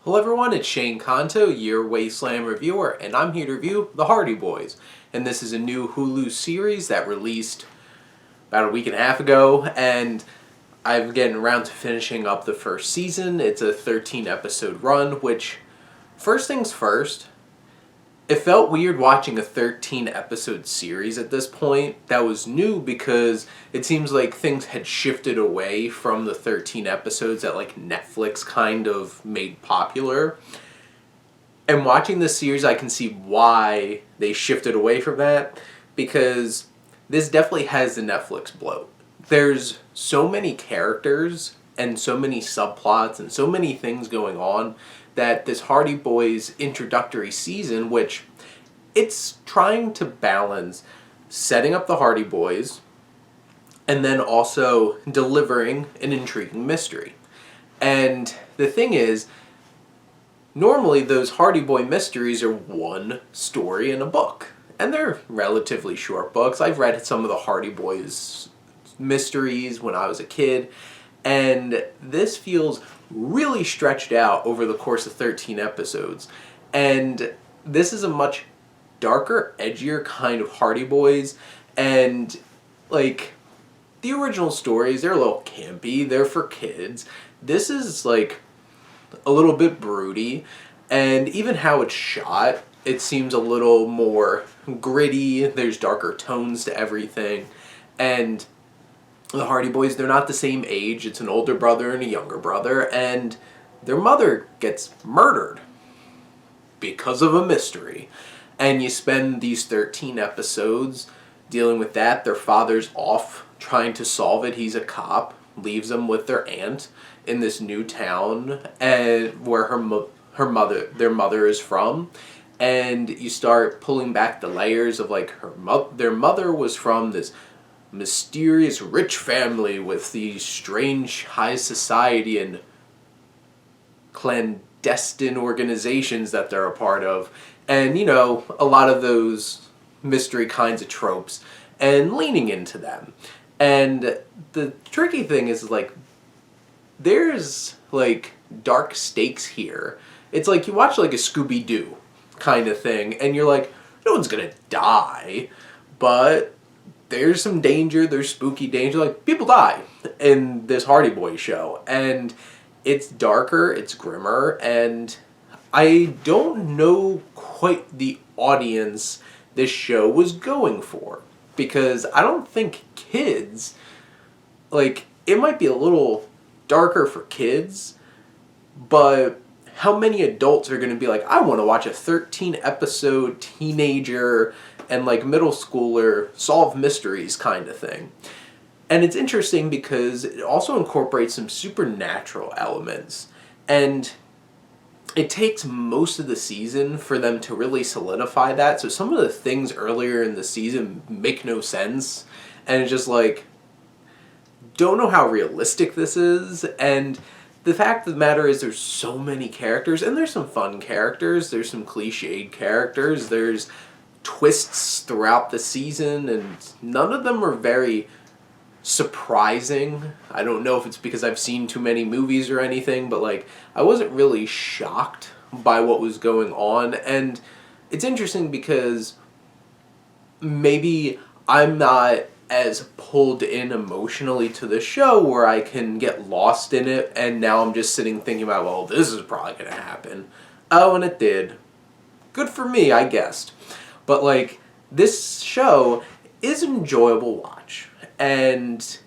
Hello everyone, it's Shane Kanto, your Wasteland reviewer, and I'm here to review The Hardy Boys. And this is a new Hulu series that released about a week and a half ago, and I'm getting around to finishing up the first season. It's a 13-episode run, which, first things first, it felt weird watching a 13-episode series at this point. That was new because it seems like things had shifted away from the 13 episodes that like Netflix kind of made popular. And watching this series, I can see why they shifted away from that, because this definitely has the Netflix bloat. There's so many characters and so many subplots and so many things going on that this Hardy Boys introductory season, which it's trying to balance setting up the Hardy Boys and then also delivering an intriguing mystery. And the thing is, normally those Hardy Boy mysteries are one story in a book. And they're relatively short books. I've read some of the Hardy Boys mysteries when I was a kid, and this feels really stretched out over the course of 13 episodes. And this is a much darker, edgier kind of Hardy Boys, and like the original stories, they're a little campy, they're for kids. This is like a little bit broody, and even how it's shot, it seems a little more gritty. There's darker tones to everything, and the Hardy Boys, they're not the same age. It's an older brother and a younger brother, and their mother gets murdered because of a mystery. And you spend these 13 episodes dealing with that. Their father's off trying to solve it. He's a cop, leaves them with their aunt in this new town, and where their mother is from. And you start pulling back the layers of like their mother was from this mysterious rich family with these strange high society and clandestine organizations that they're a part of, and a lot of those mystery kinds of tropes, and leaning into them. And the tricky thing is, like, there's like dark stakes here. It's like you watch like a Scooby-Doo kind of thing, and you're like, no one's gonna die, but there's some danger, there's spooky danger, like people die in this Hardy Boys show, and it's darker, it's grimmer, and I don't know quite the audience this show was going for, because I don't think kids, like, it might be a little darker for kids, but how many adults are going to be like, I want to watch a 13-episode teenager and like middle schooler solve mysteries kind of thing? And it's interesting because it also incorporates some supernatural elements, and it takes most of the season for them to really solidify that. So some of the things earlier in the season make no sense, and it's just like, don't know how realistic this is. And the fact of the matter is, there's so many characters, and there's some fun characters, there's some cliched characters, there's twists throughout the season, and none of them are very surprising. I don't know if it's because I've seen too many movies or anything, but like, I wasn't really shocked by what was going on. And it's interesting because maybe I'm not as pulled in emotionally to the show where I can get lost in it, and now I'm just sitting thinking about, well, this is probably going to happen. Oh, and it did. Good for me, I guessed. But like, this show is an enjoyable watch, and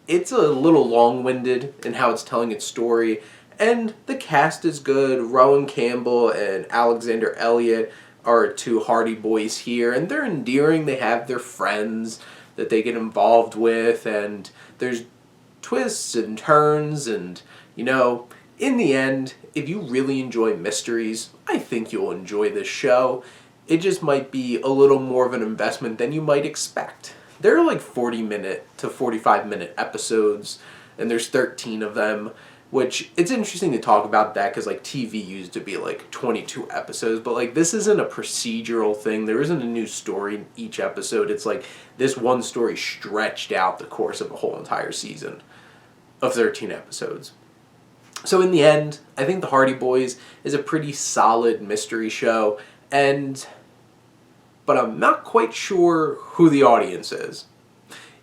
it's a little long-winded in how it's telling its story, and the cast is good. Rowan Campbell and Alexander Elliott are two Hardy Boys here, and they're endearing. They have their friends that they get involved with, and there's twists and turns, and in the end, if you really enjoy mysteries, I think you'll enjoy this show. It just might be a little more of an investment than you might expect. There are like 40-minute to 45-minute episodes, and there's 13 of them, which it's interesting to talk about that because like TV used to be like 22 episodes, but like this isn't a procedural thing. There isn't a new story in each episode. It's like this one story stretched out the course of a whole entire season of 13 episodes. So in the end, I think The Hardy Boys is a pretty solid mystery show, but I'm not quite sure who the audience is.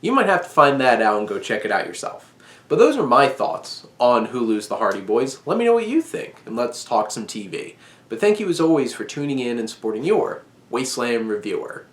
You might have to find that out and go check it out yourself. But those are my thoughts on Hulu's The Hardy Boys. Let me know what you think, and let's talk some TV. But thank you as always for tuning in and supporting your Wasteland reviewer.